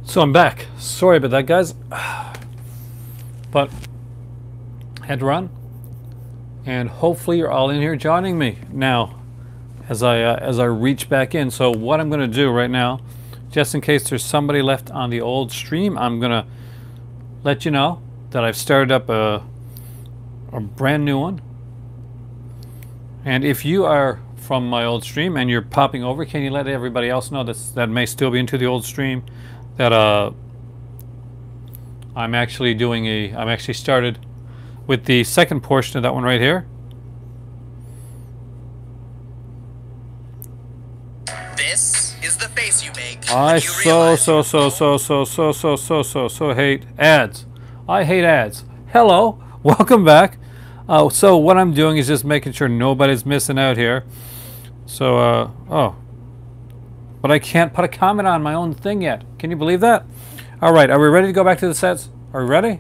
So I'm back. Sorry about that, guys. But had to run, and hopefully you're all in here joining me now as I reach back in. So what I'm going to do right now, just in case there's somebody left on the old stream, I'm going to let you know that I've started up a brand new one. And if you are from my old stream and you're popping over, can you let everybody else know that may still be into the old stream that I'm actually started with the second portion of that one right here. This is the face you make. I so hate ads. I hate ads. Hello, welcome back. So what I'm doing is just making sure nobody's missing out here. So but I can't put a comment on my own thing yet. Can you believe that? All right, are we ready to go back to the sets? Are we ready?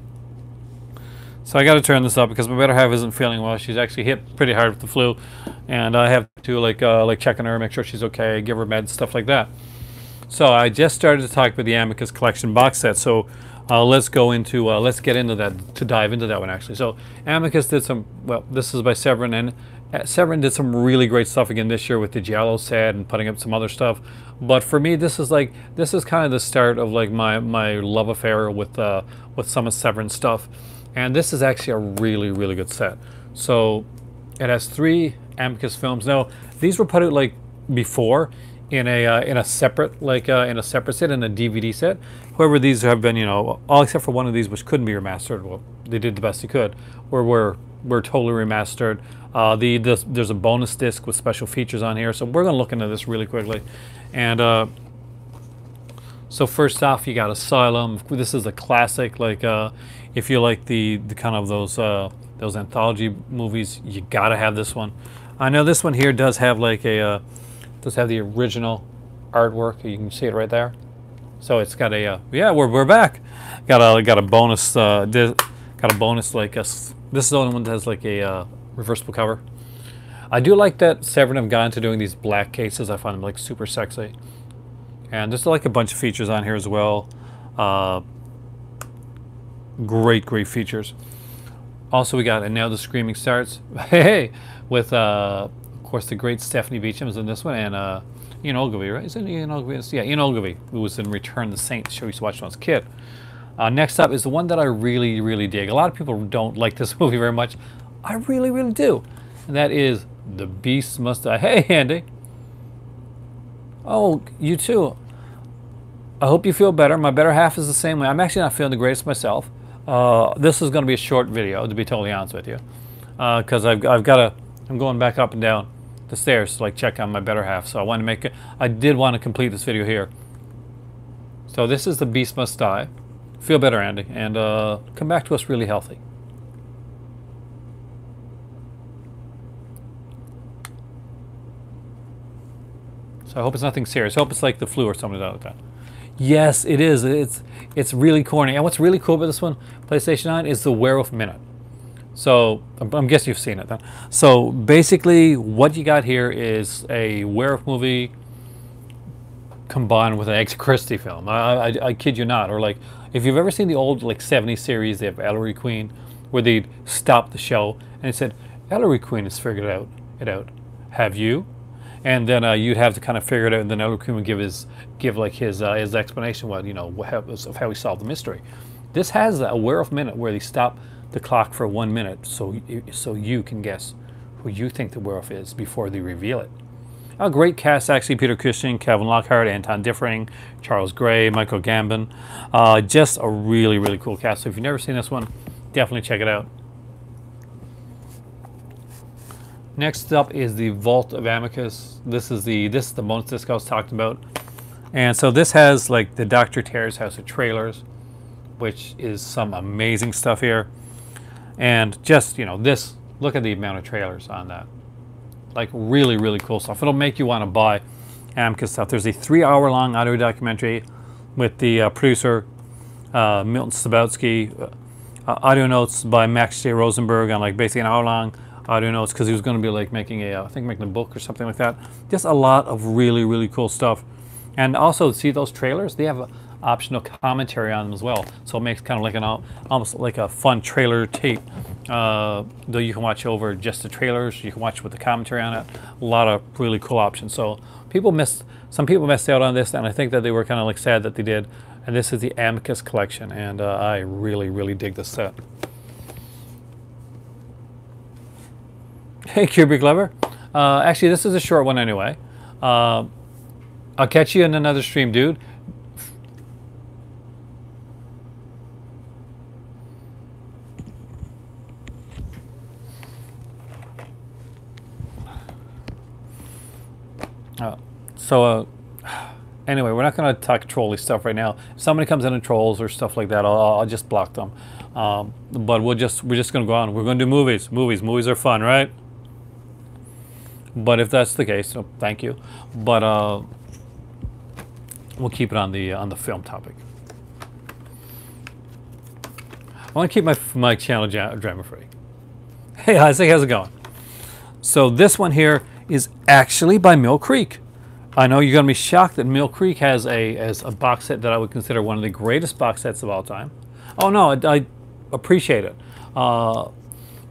So I got to turn this up because my better half isn't feeling well. She's actually hit pretty hard with the flu, and I have to like check on her, make sure she's okay, give her meds, stuff like that. So I just started to talk about the Amicus collection box set. So let's get into that, to dive into that one actually. So Amicus did some, well, this is by Severin, and Severin did some really great stuff again this year with the Giallo set and putting up some other stuff. But for me, this is kind of the start of like my love affair with some of Severin's stuff. And this is actually a really, really good set. So it has 3 Amicus films. Now these were put out like before in a separate set, in a DVD set. However, these have been, you know, all except for one of these which couldn't be remastered. Well, they did the best they could. We're totally remastered. There's a bonus disc with special features on here, so we're going to look into this really quickly. And so first off, you got Asylum. This is a classic. Like if you like the kind of those anthology movies, you got to have this one. I know this one here does have like does have the original artwork. You can see it right there. So it's got a yeah, we're back. Got a bonus like this is the only one that has like a reversible cover. I do like that Severin have gone to doing these black cases. I find them like super sexy. And there's like a bunch of features on here as well. Great features. Also we got And Now the Screaming Starts. Hey, with of course the great Stephanie Beacham is in this one, and Ian Ogilvy, right? Is it Ian Ogilvy? Yeah, Ian Ogilvy, who was in Return the Saint, the show we used to watch when I was a kid. Next up is the one that I really, really dig. A lot of people don't like this movie very much. I really, really do. And that is The Beast Must Die. Hey, Andy. Oh, you too. I hope you feel better. My better half is the same way. I'm actually not feeling the greatest myself. This is going to be a short video, to be totally honest with you, because I'm going back up and down the stairs to like check on my better half. So I did want to complete this video here. So this is The Beast Must Die. Feel better, Andy, and come back to us really healthy. So I hope it's nothing serious. I hope it's like the flu or something like that. Yes, it is. It's really corny. And what's really cool about this one, PlayStation 9, is the Werewolf Minute. So I'm guessing you've seen it then. So basically what you got here is a werewolf movie combined with an Agatha Christie film. I kid you not. Or like, if you've ever seen the old like 70s series, they have Ellery Queen, where they'd stop the show and it said, Ellery Queen has figured it out. Have you? And then you'd have to kind of figure it out, and then Ellery Queen would give his explanation, what, you know, of how he solved the mystery. This has a werewolf minute where they stop the clock for 1 minute, so you can guess who you think the werewolf is before they reveal it. A great cast actually: Peter Cushing, Calvin Lockhart, Anton Diffring, Charles Gray, Michael Gambon. Just a really, really cool cast. So if you've never seen this one, definitely check it out. Next up is the Vault of Amicus. This is the bonus disc I was talking about. And so this has like the Dr. Terror's House of Trailers, which is some amazing stuff here. And just, you know, this, look at the amount of trailers on that. Like really, really cool stuff. It'll make you want to buy Amicus stuff. There's a 3-hour-long audio documentary with the producer, Milton Stabowski. Audio notes by Max J. Rosenberg on like basically an hour-long audio notes, because he was going to be like making a, I think making a book or something like that. Just a lot of really, really cool stuff. And also, see those trailers? They have optional commentary on them as well. So it makes kind of like almost like a fun trailer tape. Though you can watch over just the trailers, you can watch with the commentary on it. A lot of really cool options. So some people missed out on this, and I think that they were kind of like sad that they did. And this is the Amicus collection, and I really, really dig this set. Hey, Kubrick Lover. Actually, this is a short one anyway. I'll catch you in another stream, dude. Anyway, we're not going to talk trolly stuff right now. If somebody comes in and trolls or stuff like that, I'll just block them. But we're just going to go on. We're going to do movies. Movies are fun, right? But if that's the case, thank you. But we'll keep it on the film topic. I want to keep my channel drama free. Hey Isaac, how's it going? So this one here is actually by Mill Creek. I know you're going to be shocked that Mill Creek has a box set that I would consider one of the greatest box sets of all time. Oh no, I appreciate it.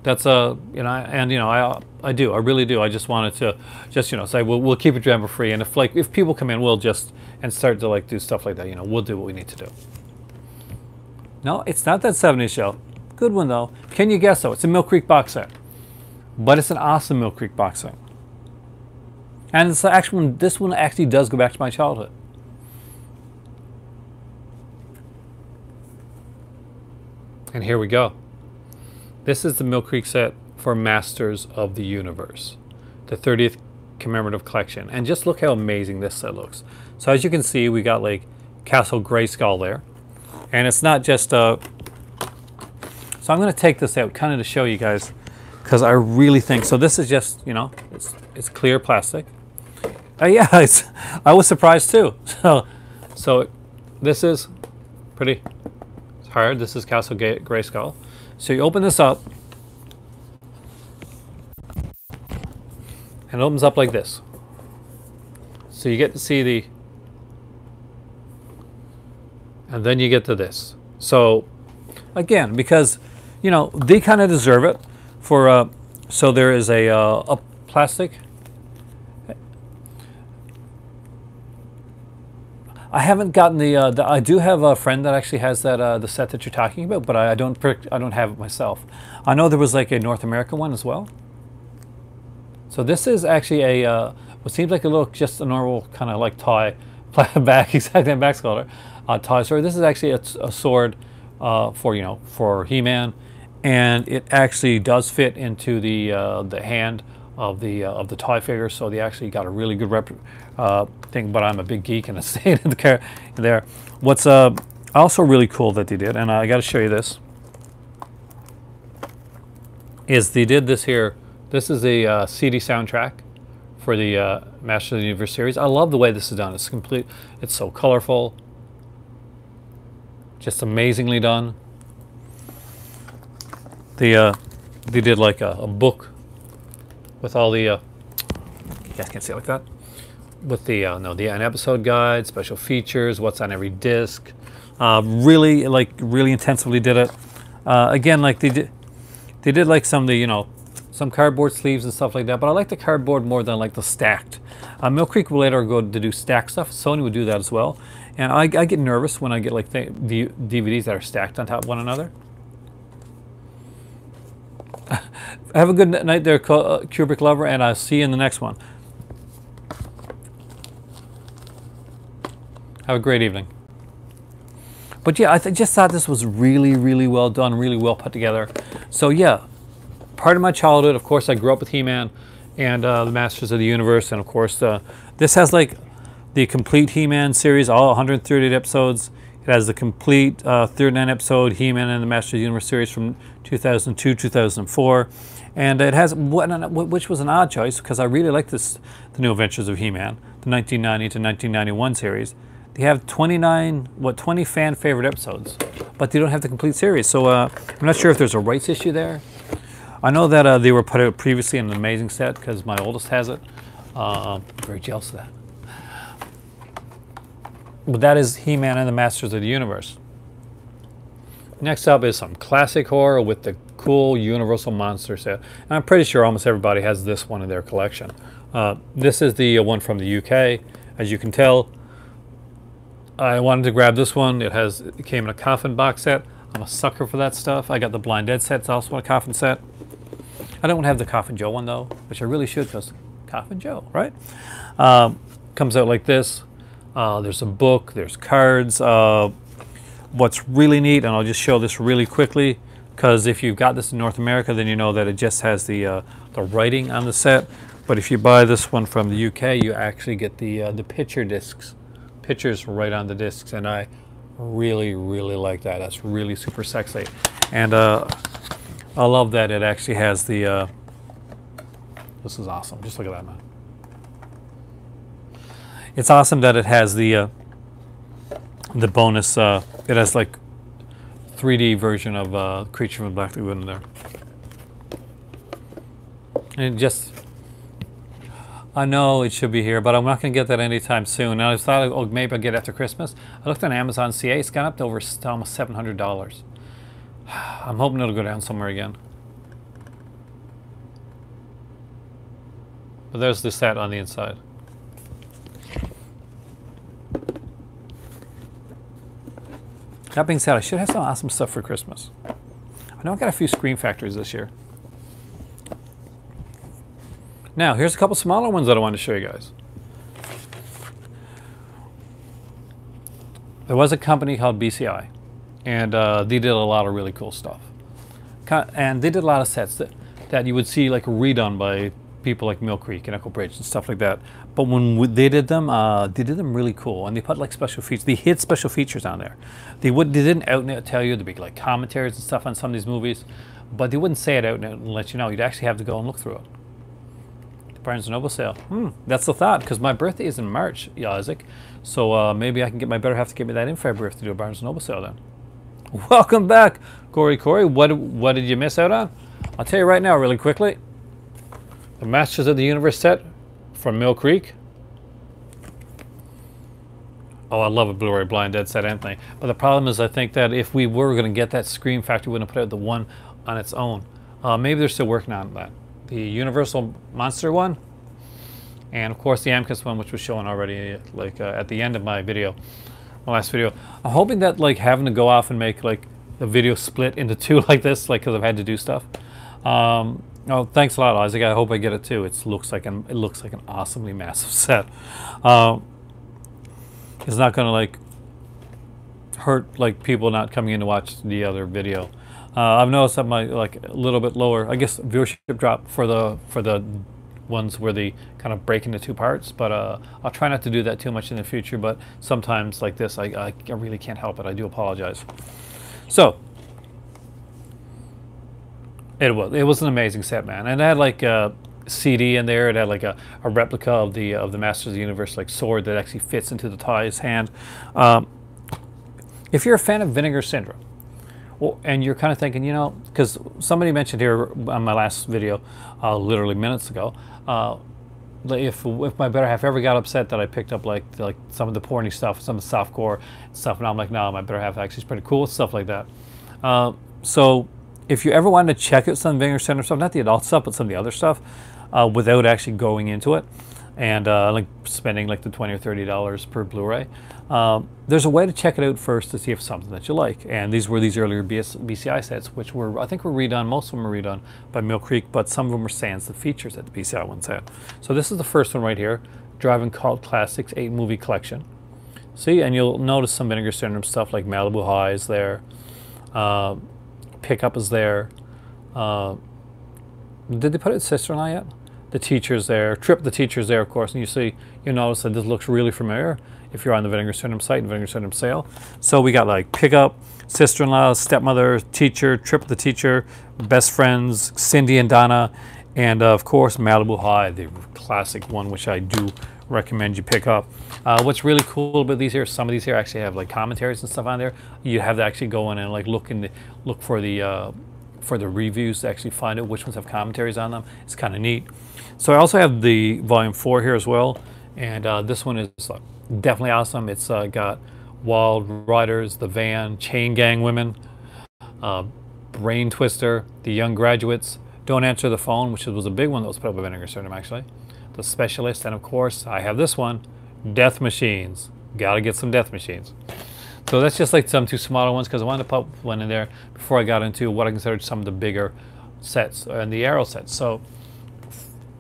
That's I do, I really do. I just wanted to say we'll keep it drama free, and if people come in, we'll just start to do stuff like that. We'll do what we need to do. No, it's not that 70s show. Good one though. Can you guess though? It's a Mill Creek box set, but it's an awesome Mill Creek box set. And it's actually this one actually does go back to my childhood. And here we go. This is the Mill Creek set for Masters of the Universe, the 30th commemorative collection. And just look how amazing this set looks. So as you can see, we got like Castle Grayskull there. And it's not just so I'm going to take this out kind of to show you guys, because I really think so. This is just it's clear plastic. Yeah, I was surprised too. So this is pretty hard. This is Castle Grayskull. So you open this up, and it opens up like this. So you get to see and then you get to this. So again, because they kind of deserve it for. So there is a plastic. I haven't gotten I do have a friend that actually has that the set that you're talking about, but I don't have it myself. I know there was like a North American one as well. So this is actually what seems like just a normal kind of like toy back, exactly, back sculptor toy sword. This is actually a sword for He-Man, and it actually does fit into the hand of the toy figure. So they actually got a really good thing. But I'm a big geek, and it's staying in the car there. What's also really cool that they did, and I got to show you this, is they did this here. This is a CD soundtrack for the Masters of the Universe series. I love the way this is done. It's complete. It's so colorful. Just amazingly done. They did like a book with all the you guys can't see it like that, with the an episode guide, special features, what's on every disc. Really intensively did it. Again, like they did like some of the some cardboard sleeves and stuff like that, but I like the cardboard more than like the stacked. Mill Creek will later go to do stacked stuff. Sony would do that as well, and I get nervous when I get like the DVDs that are stacked on top of one another. Have a good night there, Kubrick Lover, and I'll see you in the next one. Have a great evening. But yeah, I just thought this was really, really well done, really well put together. So yeah, part of my childhood, of course, I grew up with He-Man and the Masters of the Universe, and of course, this has like the complete He-Man series, all 138 episodes. It has the complete 39 episode He-Man and the Masters of the Universe series from 2002, 2004. And it has, which was an odd choice, because I really like the New Adventures of He-Man, the 1990 to 1991 series. They have 20 fan favorite episodes, but they don't have the complete series. So I'm not sure if there's a rights issue there. I know that they were put out previously in an amazing set, because my oldest has it. I'm very jealous of that. But that is He-Man and the Masters of the Universe. Next up is some classic horror with the cool Universal Monster set. And I'm pretty sure almost everybody has this one in their collection. This is the one from the UK. As you can tell, I wanted to grab this one. It came in a coffin box set. I'm a sucker for that stuff. I got the Blind Dead set. It's also a coffin set. I don't have the Coffin Joe one though, which I really should, because Coffin Joe, right? Comes out like this. There's a book. There's cards. What's really neat, and I'll just show this really quickly, because if you've got this in North America, then you know that it just has the writing on the set. But if you buy this one from the UK, you actually get the picture discs, pictures right on the discs, and I really, really like that. That's really super sexy, and I love that it actually has the. This is awesome. Just look at that, man. It's awesome that it has the bonus. It has like 3D version of Creature from the Black Lagoon in there, and it just. I know it should be here, but I'm not going to get that anytime soon. And I thought, oh, maybe I'll get it after Christmas. I looked on Amazon CA. It's gone up to over almost $700. I'm hoping it'll go down somewhere again. But there's the set on the inside. That being said, I should have some awesome stuff for Christmas. I know I got a few Scream Factories this year. Now, here's a couple smaller ones that I wanted to show you guys. There was a company called BCI, and they did a lot of really cool stuff. And they did a lot of sets that you would see like redone by people like Mill Creek and Echo Bridge and stuff like that. But when they did them really cool, and they put like special features. They hid special features on there. They didn't out and out tell you the big like commentaries and stuff on some of these movies, but they wouldn't say it out and out and let you know. You'd actually have to go and look through it. Barnes & Noble sale. That's the thought, because my birthday is in March, Isaac. So maybe I can get my better half to get me that in February to do a Barnes & Noble sale then. Welcome back, Corey. What did you miss out on? I'll tell you right now really quickly. The Masters of the Universe set from Mill Creek. Oh, I love a Blu-ray Blind Dead set, Anthony. But the problem is I think that if we were going to get that Scream Factory, we wouldn't put out the one on its own. Maybe they're still working on that. The Universal Monster one, and of course the Amicus one, which was shown already like at the end of my video, my last video. I'm hoping that like having to go off and make like the video split into two like this, like because I've had to do stuff. Oh, thanks a lot, Isaac. I hope I get it too. It looks like an awesomely massive set. It's not gonna like hurt like people not coming in to watch the other video. I've noticed that my like a little bit lower, I guess, viewership drop for the ones where they kind of break into two parts. But I'll try not to do that too much in the future. But sometimes like this, I really can't help it. I do apologize. So it was an amazing set, man, and it had like a CD in there. It had like a replica of the Masters of the Universe like sword that actually fits into the Ty's hand. If you're a fan of Vinegar Syndrome. Well, and you're kind of thinking, you know, because somebody mentioned here on my last video, literally minutes ago, if my better half ever got upset that I picked up like some of the porny stuff, some of the softcore stuff, and I'm like, no, my better half actually is pretty cool, stuff like that. So if you ever wanted to check out some Vinegar Syndrome stuff, not the adult stuff, but some of the other stuff, without actually going into it, and like spending like the $20 or $30 per Blu-ray. There's a way to check it out first to see if it's something that you like. And these were these earlier BCI sets, which were, I think, were redone. Most of them were redone by Mill Creek, but some of them were sans the features that the BCI ones had. So this is the first one right here, Driving Cult Classics 8-movie collection. See, and you'll notice some Vinegar Syndrome stuff like Malibu High is there, Pickup is there. Did they put it Sister-in-Law yet? The Teacher's there, Trip the Teacher's there, of course, and you'll notice that this looks really familiar if you're on the Vinegar Syndrome site and Vinegar Syndrome sale. So we got like Pickup, Sister-in-Law, Stepmother, Teacher, Trip the Teacher, Best Friends, Cindy and Donna, and of course Malibu High, the classic one, which I do recommend you pick up. What's really cool about these here, some of these here actually have like commentaries and stuff on there. You have to actually go in and like look for the reviews to actually find out which ones have commentaries on them. It's kind of neat. So I also have the volume 4 here as well, and this one is Definitely awesome. It's got Wild Riders, The Van, Chain Gang Women, uh, Brain Twister, The Young Graduates, Don't Answer the Phone, which was a big one that was put up by Vinegar Syndrome actually, The Specialist, and of course I have this one, Death Machines. Gotta get some Death Machines. So that's just like some two smaller ones because I wanted to put one in there before I got into what I considered some of the bigger sets and the Arrow sets. So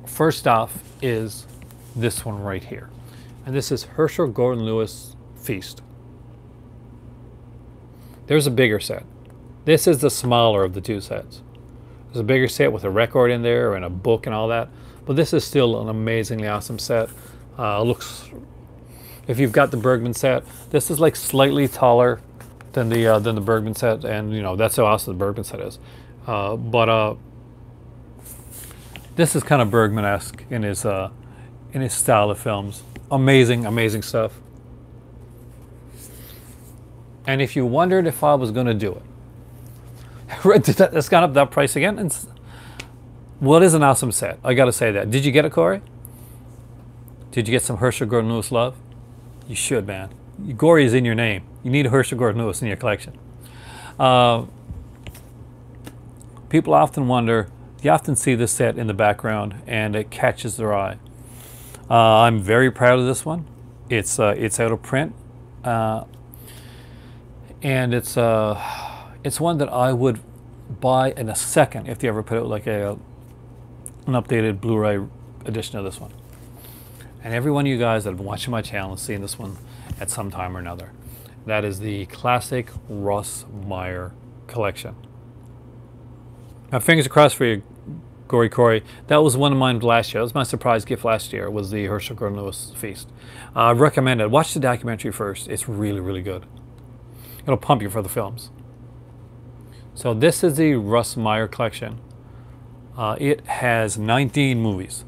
first off is this one right here. And this is Herschell Gordon Lewis Feast. There's a bigger set. This is the smaller of the two sets. There's a bigger set with a record in there and a book and all that. But this is still an amazingly awesome set. Looks, if you've got the Bergman set, this is like slightly taller than the Bergman set, and you know that's how awesome the Bergman set is. But this is kind of Bergman-esque in his style of films. Amazing, amazing stuff. And if you wondered if I was going to do it, that's gone up that price again. And, well, it is an awesome set. I got to say that. Did you get it, Corey? Did you get some Herschell Gordon Lewis love? You should, man. Gory is in your name. You need a Herschell Gordon Lewis in your collection. People often wonder, you often see this set in the background and it catches their eye. I'm very proud of this one. It's out of print. And it's one that I would buy in a second if they ever put out like an updated Blu-ray edition of this one. And every one of you guys that have been watching my channel has seen this one at some time or another. That is the classic Russ Meyer collection. Now, fingers crossed for you, Gory Corey. That was one of mine last year. That was my surprise gift last year, was the Herschell Gordon Lewis Feast. I recommend it. Watch the documentary first. It's really, really good. It'll pump you for the films. So this is the Russ Meyer collection. It has 19 movies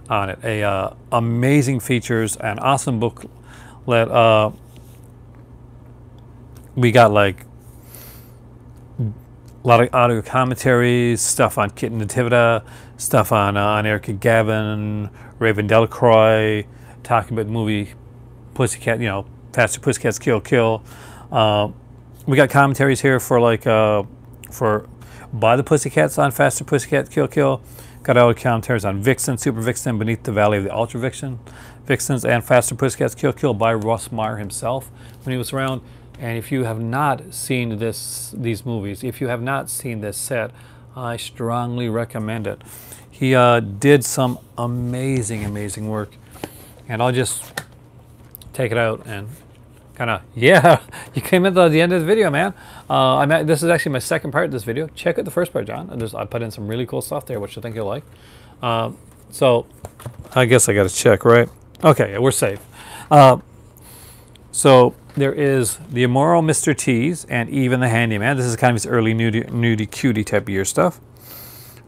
on it. Amazing features, an awesome booklet. We got like a lot of audio commentaries, stuff on Kit Nativita, stuff on Erica Gavin, Raven Delacroix, talking about the movie Pussycat, you know, Faster Pussycats Kill Kill. We got commentaries here for like by the Pussycats on Faster Pussycat Kill Kill. Got audio commentaries on Vixen, Super Vixen, Beneath the Valley of the Ultra Vixens, and Faster Pussycats Kill Kill by Russ Meyer himself when he was around. And if you have not seen these movies, if you have not seen this set, I strongly recommend it. He did some amazing, amazing work. And I'll just take it out and kind of, yeah, you came in at the end of the video, man. This is actually my second part of this video. Check out the first part, John. I put in some really cool stuff there, which I think you'll like. So I guess I got to check, right? Okay, yeah, we're safe. So there is the Immoral Mr. Tease and Even the Handyman. This is kind of his early nudie cutie type of year stuff.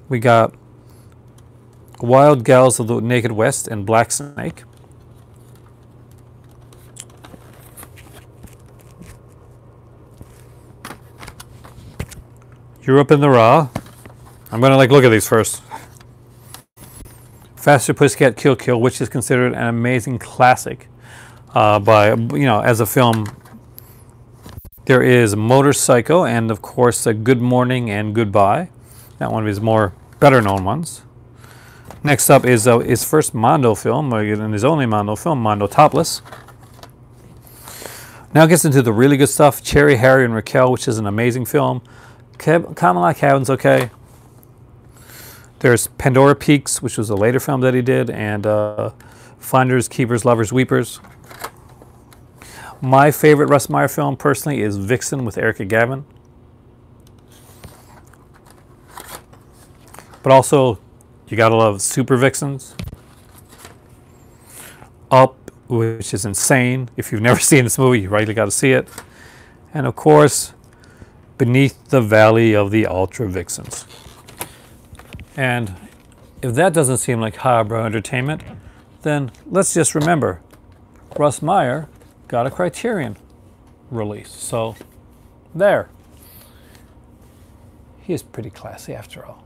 We got Wild Gals of the Naked West and Black Snake. Europe in the Raw. I'm going to look at these first. Faster Pussycat Kill Kill, which is considered an amazing classic as a film. There is Motorcycle and of course Good Morning and Goodbye. That one of his more better known ones. Next up is his first Mondo film, and his only Mondo film, Mondo Topless. Now it gets into the really good stuff. Cherry, Harry, and Raquel, which is an amazing film. Kamala Cabin's okay. There's Pandora Peaks, which was a later film that he did, and Finders, Keepers, Lovers, Weepers. My favorite Russ Meyer film, personally, is Vixen with Erica Gavin. But also, you gotta love Super Vixens. Up, which is insane. If you've never seen this movie, you really gotta see it. And of course, Beneath the Valley of the Ultra Vixens. And if that doesn't seem like highbrow entertainment, then let's just remember, Russ Meyer got a Criterion release. So, there. He is pretty classy after all.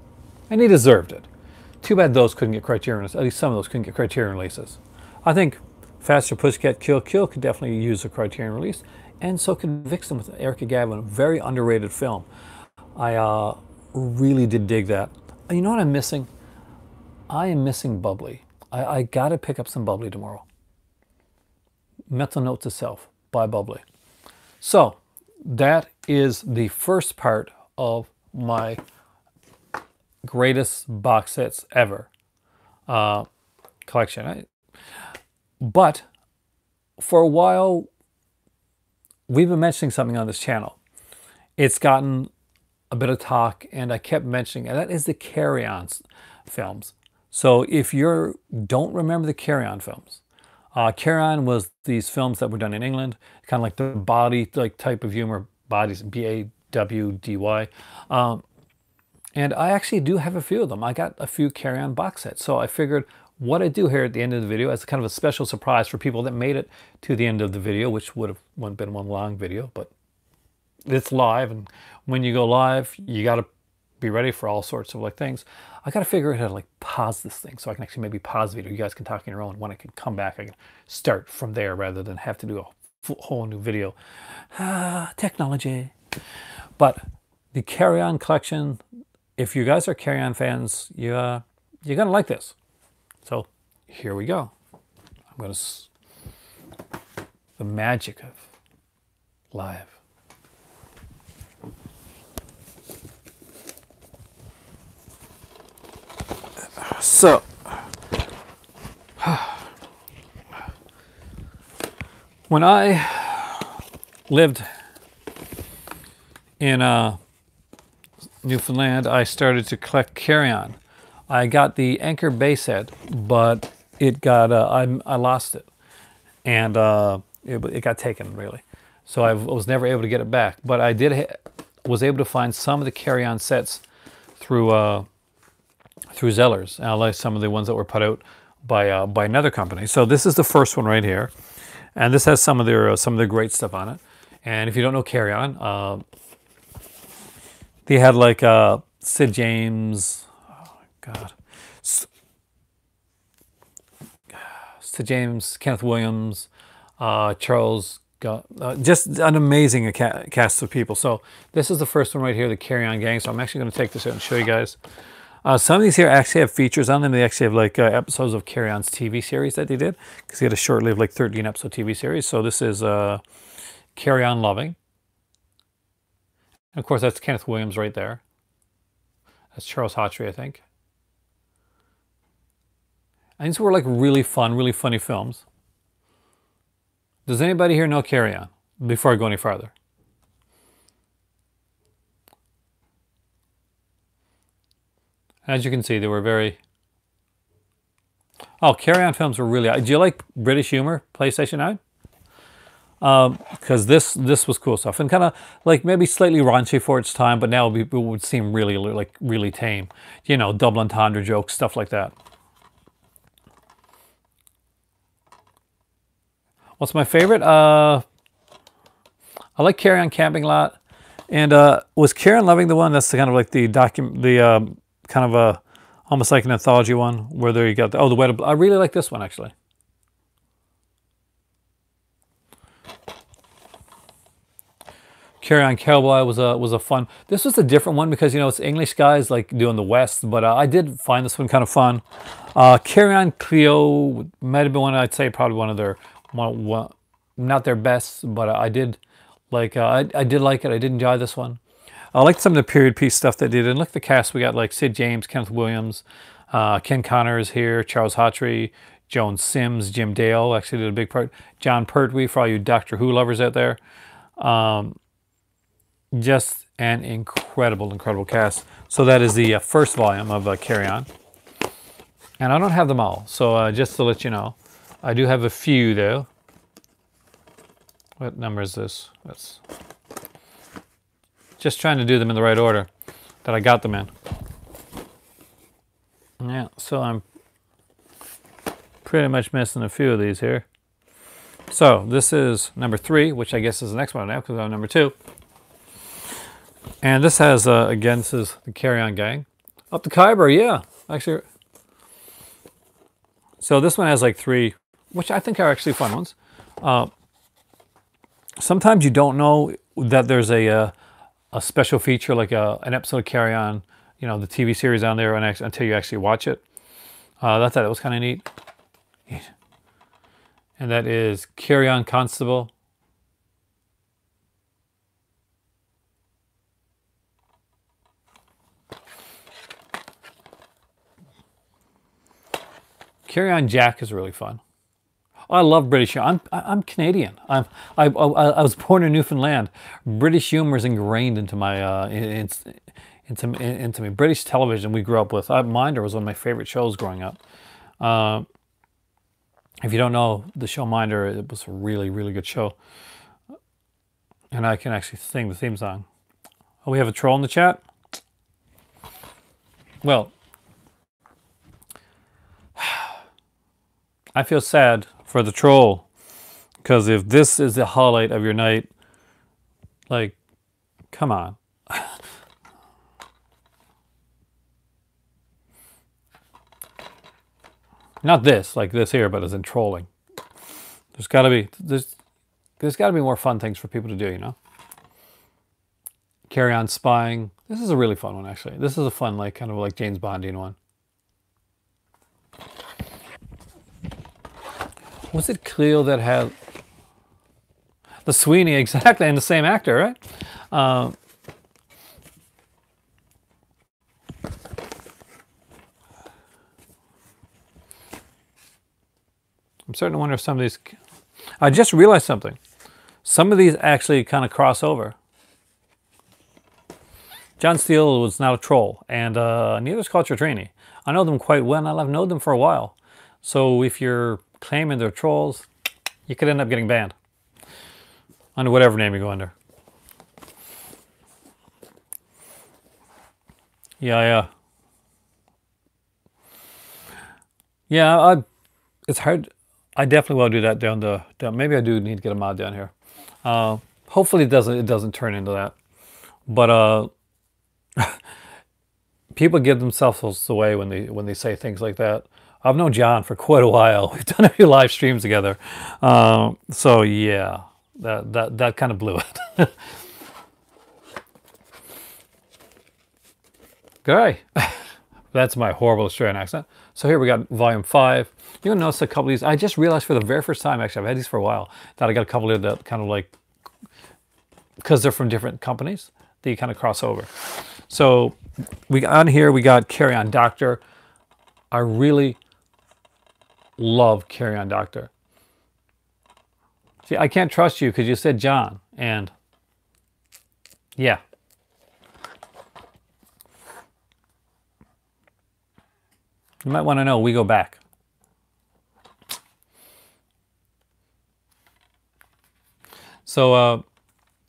And he deserved it. Too bad those couldn't get Criterion, at least some of those couldn't get Criterion releases. I think Faster Pussycat Kill Kill could definitely use a Criterion release, and so could Vixen with Erica Gavin, a very underrated film. I really did dig that. You know what I'm missing? I am missing Bubbly. I gotta pick up some Bubbly tomorrow. Mental Note to Self by Bubbly. So that is the first part of my greatest box sets ever collection. But for a while, we've been mentioning something on this channel. It's gotten a bit of talk, and I kept mentioning, and that is the Carry On films. So if you don't remember the Carry On films, Carry On was these films that were done in England, kind of like the body type of humor, bodies, B-A-W-D-Y. And I actually do have a few of them. I got a few Carry On box sets. So I figured what I do here at the end of the video as kind of a special surprise for people that made it to the end of the video, which would have been one long video, but it's live, and when you go live, you got to be ready for all sorts of things. I got to figure out how to pause this thing so I can actually maybe pause the video. You guys can talk on your own. When I can come back, I can start from there rather than have to do a whole new video. Technology. But the Carry On collection, if you guys are Carry On fans, you're gonna like this. So here we go. I'm gonna the magic of live. So, when I lived in Newfoundland, I started to collect Carry On. I got the Anchor base set, but it got I lost it, and it got taken really. So I was never able to get it back. But I was able to find some of the Carry On sets through Zellers. And I like some of the ones that were put out by another company. So this is the first one right here, and this has some of their great stuff on it. And if you don't know Carry On, they had Sid James, oh my God, Sid James, Kenneth Williams, Charles, just an amazing cast of people. So this is the first one right here, the Carry On gang. So I'm actually going to take this out and show you guys. Some of these here actually have features on them. They actually have episodes of Carry On's TV series that they did, because he had a short-lived 13-episode TV series. So this is Carry On Loving. And of course, that's Kenneth Williams right there. That's Charles Hawtrey, I think. And these were really fun, really funny films. Does anybody here know Carry On before I go any farther? As you can see, they were very... Oh, Carry On films were really... Do you like British humor, PlayStation 9? Because this was cool stuff, and kind of maybe slightly raunchy for its time, but now it would seem really really tame. You know, double entendre jokes, stuff like that. What's my favorite? I like Carry On Camping a lot, and was Carry On Loving the one that's kind of the kind of a almost like an anthology one where there you got the Wed. I really like this one actually. Carry On Cowboy was a fun. This was a different one because it's English guys doing the West, but I did find this one kind of fun. Carry On Cleo might have been one, I'd say probably one of their not their best, but I did like I did like it. I did enjoy this one. I liked some of the period piece stuff they did, and look at the cast. We got Sid James, Kenneth Williams, Ken Connor is here, Charles Hawtrey, Joan Sims, Jim Dale actually did a big part. John Pertwee for all you Doctor Who lovers out there. Just an incredible cast. So that is the first volume of Carry On. And I don't have them all, so just to let you know, I do have a few though. What number is this? That's just trying to do them in the right order that I got them in. Yeah, so I'm pretty much missing a few of these here. So this is number 3, which I guess is the next one now because I'm number 2. And this has, again, this is the Carry On gang. Up the Khyber, yeah. Actually, so this one has 3 which I think are actually fun ones. Sometimes you don't know that there's a special feature like an episode of Carry On, you know, the TV series on there, until you actually watch it. I thought that was kind of neat. And that is Carry On Constable. Carry On Jack is really fun. I love British humor. I'm Canadian. I was born in Newfoundland. British humor is ingrained into my into me. British television we grew up with. Minder was one of my favorite shows growing up. If you don't know the show Minder, it was a really, really good show. And I can actually sing the theme song. Oh, we have a troll in the chat? Well, I feel sad for the troll, because if this is the highlight of your night, like, come on. Not this, like this here, but as in trolling. There's got to be more fun things for people to do, you know. Carry On Spying. This is a really fun one, actually. This is a fun, like, kind of like James Bondian one. Was it Cleo that had the Sweeney, exactly, and the same actor, right? I'm starting to wonder if some of these... I just realized something. Some of these actually kind of cross over. John Steele was not a troll, and neither is Culture Trainee. I know them quite well, and I've known them for a while. So if you're claiming they're trolls, you could end up getting banned. Under whatever name you go under. Yeah. It's hard. I definitely will do that down. Maybe I do need to get a mod down here. Hopefully it doesn't turn into that. But people give themselves away when they say things like that. I've known John for quite a while. We've done a few live streams together. So yeah, that kind of blew it. Okay. That's my horrible Australian accent. So here we got volume 5. You'll notice a couple of these. I just realized for the very first time, actually, I've had these for a while, that I got a couple of that kind of like, because they're from different companies, they kind of cross over. So on here, we got Carry On Doctor. I really love Carry On Doctor. See, I can't trust you because you said John, and yeah. You might want to know, we go back. So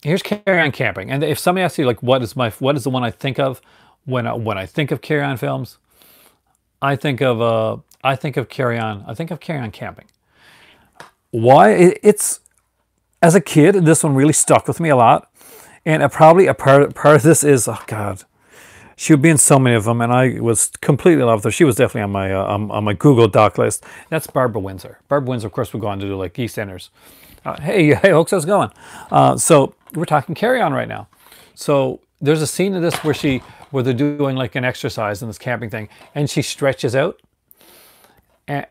here's Carry On Camping. And if somebody asks you, like, what is the one I think of when I think of Carry On films, I think of Carry On. I think of Carry On Camping. Why? It's as a kid, this one really stuck with me a lot, and probably a part of this is, oh God, she would be in so many of them, and I was completely in love with her. She was definitely on my Google Doc list. That's Barbara Windsor. Barbara Windsor, of course, would go on to do like EastEnders. Hey, folks, how's it going? So we're talking Carry On right now. So there's a scene in this where they're doing like an exercise in this camping thing, and she stretches out, and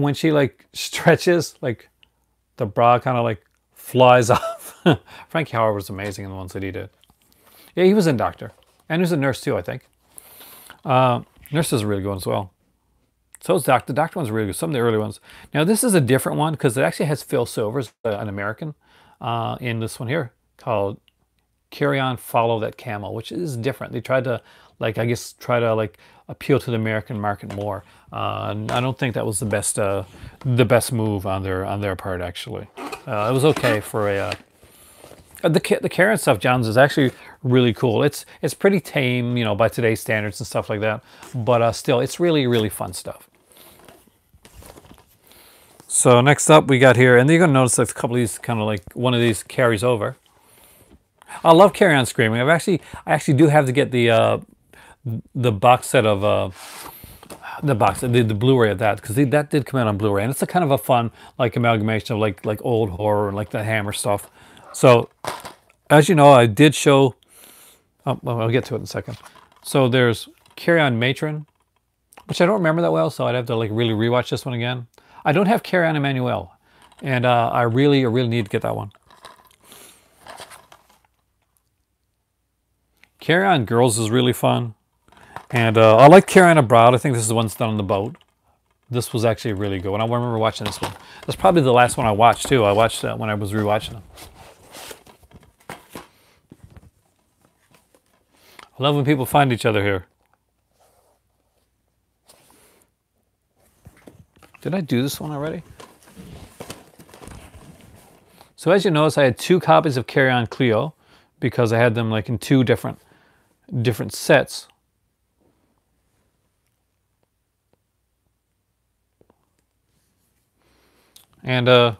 when she like stretches, like the bra kind of like flies off. Frankie Howard was amazing in the ones that he did. Yeah, he was in Doctor. And he was a nurse too, I think. Nurse is a really good one as well. So is Doctor. The Doctor one's really good. Some of the early ones. Now this is a different one because it actually has Phil Silvers, an American, in this one here called Carry On, Follow That Camel, which is different. They tried to, like, I guess, appeal to the American market more. And I don't think that was the best move on their part, actually. It was okay for a... The Carry On stuff, John's, is actually really cool. It's pretty tame, you know, by today's standards and stuff like that. But still, it's really, really fun stuff. So next up we got here, and you're going to notice that a couple of these kind of like, one of these carries over. I love Carry On Screaming. I actually do have to get the box set of the box, the Blu-ray of that, because that did come out on Blu-ray, and it's a kind of a fun like amalgamation of like old horror and like the Hammer stuff. So, as you know, I did show. Oh, well, I'll get to it in a second. So there's Carry On Matron, which I don't remember that well, so I'd have to like really rewatch this one again. I don't have Carry On Emmanuel, and I really need to get that one. Carry On Girls is really fun. And I like Carry On Abroad. I think this is the one that's done on the boat. This was actually really good. And I remember watching this one. That's probably the last one I watched, too. I watched that when I was rewatching them. I love when people find each other here. Did I do this one already? So as you notice, I had 2 copies of Carry On Cleo because I had them like in 2 different sets. And, or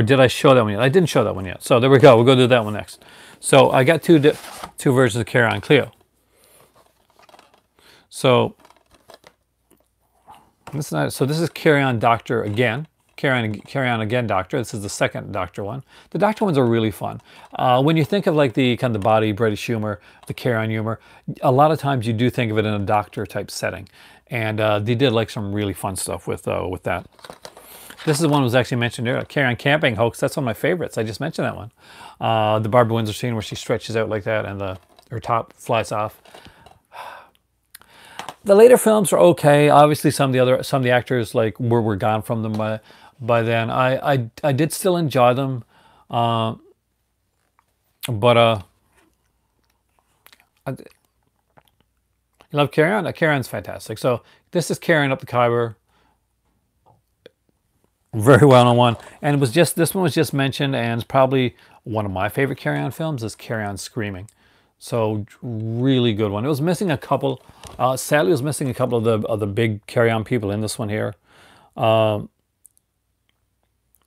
did I show that one yet? I didn't show that one yet. So there we go. We'll go do that one next. So I got two versions of Carry On Cleo. So this is Carry On Doctor again. Carry On Again Doctor. This is the second Doctor one. The Doctor ones are really fun. When you think of like the kind of the body British humor, the Carry On humor, a lot of times you do think of it in a doctor type setting. And they did like some really fun stuff with that. This is the one that was actually mentioned earlier, Carry On Camping Hoax. That's one of my favorites. I just mentioned that one. The Barbara Windsor scene where she stretches out like that and her top flies off. The later films are okay. Obviously, some of the actors like were gone from them by then. I did still enjoy them, but I love Carry On. Carry On's fantastic. So this is Carrying Up the Khyber. Very well known one, and it was just this one was just mentioned, and it's probably one of my favorite Carry On films is Carry On Screaming. So really good one. It was missing a couple. Sadly, it was missing a couple of the big Carry On people in this one here.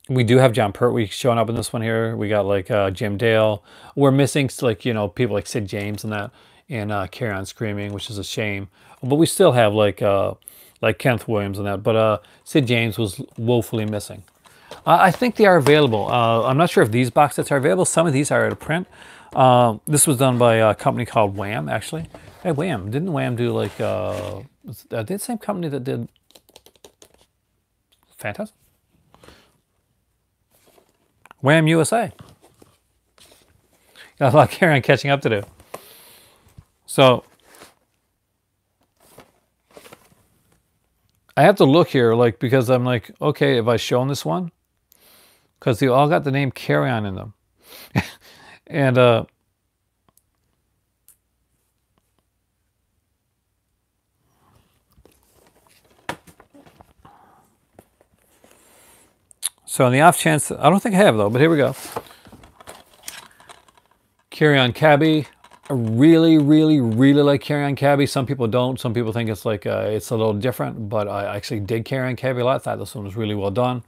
We do have John Pertwee showing up in this one here. We got like Jim Dale. We're missing like people like Sid James and that in Carry On Screaming, which is a shame. But we still have like Kenneth Williams and that, but Sid James was woefully missing. I think they are available. I'm not sure if these box sets are available. Some of these are out of print. This was done by a company called Wham, actually. Hey, Wham. Didn't Wham do like... they the same company that did... Phantasm? Wham USA. Got a lot of Carry On catching up to do. So... I have to look here, like, because I'm like, okay, have I shown this one? Because they all got the name Carry On in them. And, so on the off chance, I don't think I have though, but here we go. Carry On Cabbie. I really like Carry On Cabbie. Some people don't. Some people think it's like it's a little different, but I actually did Carry On Cabbie a lot. I thought this one was really well done.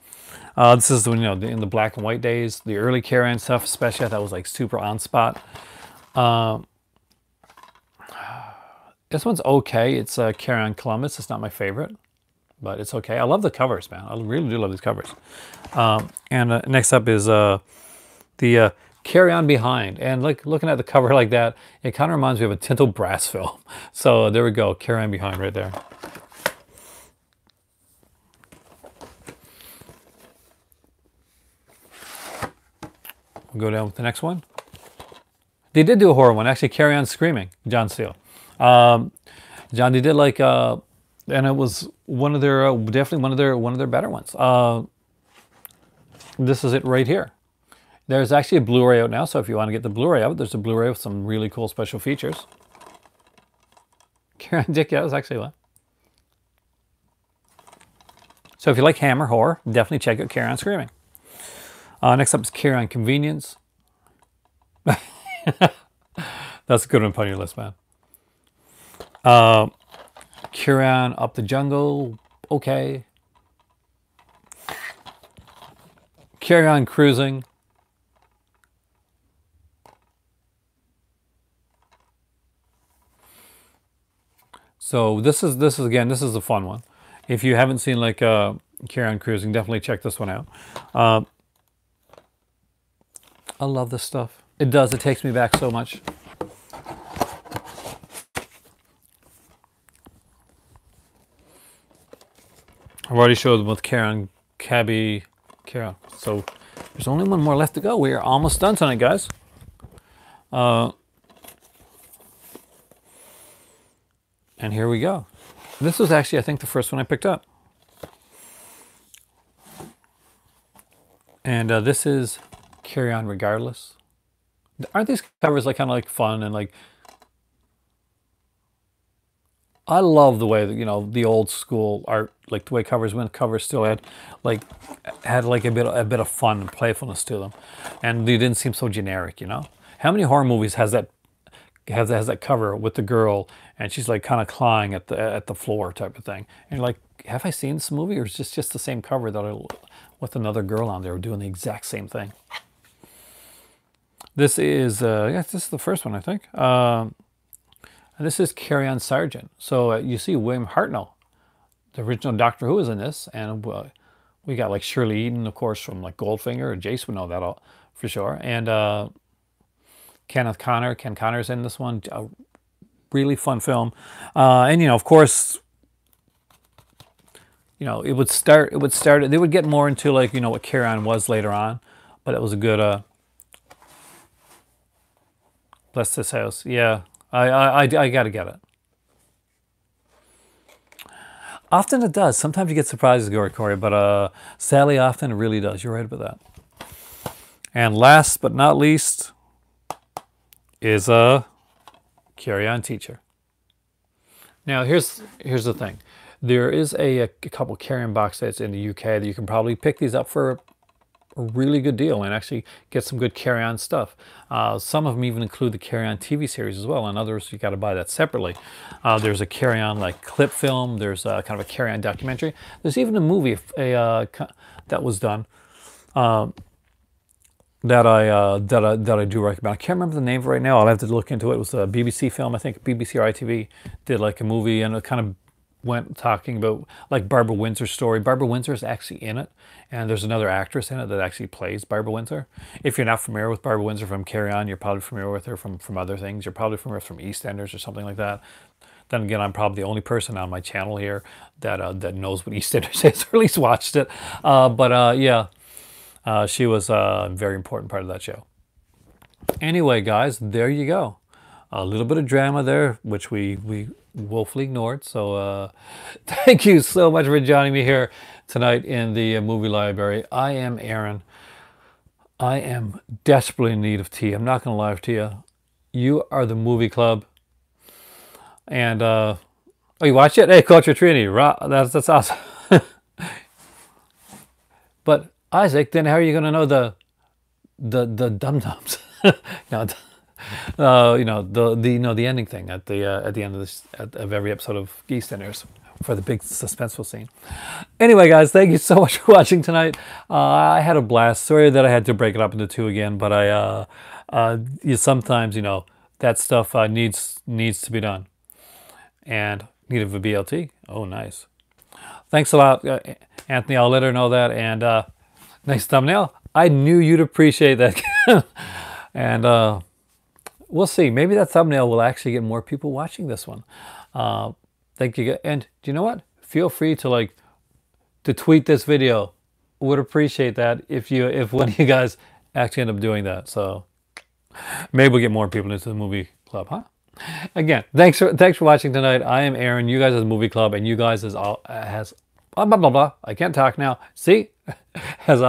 This is in the black and white days, the early Carry On stuff, especially I thought was like super on spot. This one's okay. It's Carry On Columbus. It's not my favorite, but it's okay. I love the covers, man. I really do love these covers. And next up is the Carry On Behind. And like looking at the cover like that, it kind of reminds me of a Tinto Brass film. So there we go, Carry On Behind right there. We'll go down with the next one. They did do a horror one, actually, Carry On Screaming, John Steele. John, they did like, and it was one of their, definitely one of their better ones. This is it right here. There's actually a Blu-ray out now, so if you want to get the Blu-ray of it, there's a Blu-ray with some really cool special features. Carry On Dick, yeah, that was actually one. So if you like Hammer horror, definitely check out Carry On Screaming. Next up is Carry On Convenience. That's a good one to put on your list, man. Carry On Up the Jungle, okay. Carry On Cruising. So this is again, this is a fun one. If you haven't seen like Carry On Cruising, definitely check this one out. I love this stuff. It does. It takes me back so much. I've already showed them with Karen, Cabby, Karen. So there's only one more left to go. We are almost done tonight, guys. And here we go. This was actually, I think, the first one I picked up. And this is Carry On Regardless. Aren't these covers like kind of like fun and like... I love the way that, you know, the old school art, like the way covers went. Covers still had like a bit of fun and playfulness to them, and they didn't seem so generic. You know, how many horror movies has that cover with the girl and she's like kind of clawing at the floor type of thing, and you're like, have I seen this movie, or is this just the same cover with another girl on there doing the exact same thing? This is this is the first one, I think. And this is Carry On Sergeant. So you see William Hartnell, the original Doctor Who, is in this, and we got like Shirley Eden, of course, from like Goldfinger, and Jace would know that all for sure. And Ken Connor's in this one. A really fun film, and you know, of course, you know, it would start. They would get more into like, you know, what Carry On was later on, but it was a good. Bless This House, yeah. I gotta get it. Often it does. Sometimes you get surprises, Corey, but sadly, often it really does. You're right about that. And last but not least is Carry On Teacher. Now here's the thing. There is a couple Carry On box sets in the UK that you can probably pick these up for a really good deal and actually get some good Carry On stuff. Some of them even include the Carry On TV series as well, and others you got to buy that separately. There's a Carry On like clip film. There's kind of a Carry On documentary. There's even a movie that was done that I do recommend. I can't remember the name of it right now. I'll have to look into it. It was a BBC film, I think. BBC or ITV did like a movie, and it kind of went talking about like Barbara Windsor's story. Barbara Windsor is actually in it, and there's another actress in it that actually plays Barbara Windsor. If you're not familiar with Barbara Windsor from Carry On, you're probably familiar with her from other things. You're probably familiar from EastEnders or something like that. Then again, I'm probably the only person on my channel here that knows what EastEnders is, or at least watched it. Yeah, she was a very important part of that show. Anyway, guys, there you go. A little bit of drama there, which we woefully ignored. So thank you so much for joining me here tonight in the movie library. I am Aaron. I am desperately in need of tea. I'm not going to lie to you. You are the movie club. And oh, you watch it? Hey, Culture Trinity. That's awesome. But Isaac, then how are you going to know the dum-dums? No, you know, the ending thing at the end of every episode of EastEnders for the big suspenseful scene. Anyway, guys, thank you so much for watching tonight. I had a blast. Sorry that I had to break it up into two again, but sometimes, you know, that stuff needs to be done. And need of a BLT. Oh, nice. Thanks a lot, Anthony. I'll let her know that. And nice thumbnail. I knew you'd appreciate that. And we'll see. Maybe that thumbnail will actually get more people watching this one. Thank you. And do you know what? Feel free to tweet this video. Would appreciate that if one of you guys actually end up doing that. So maybe we'll get more people into the movie club, huh? Again, thanks for watching tonight. I am Aaron. You guys as Movie Club, and you guys as blah blah blah. I can't talk now. See, as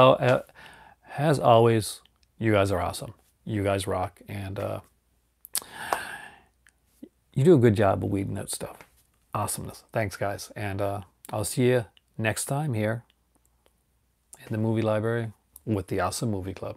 always, you guys are awesome. You guys rock, and you do a good job of weeding out stuff. Awesomeness. Thanks, guys, and I'll see you next time here in the movie library with the Awesome Movie Club.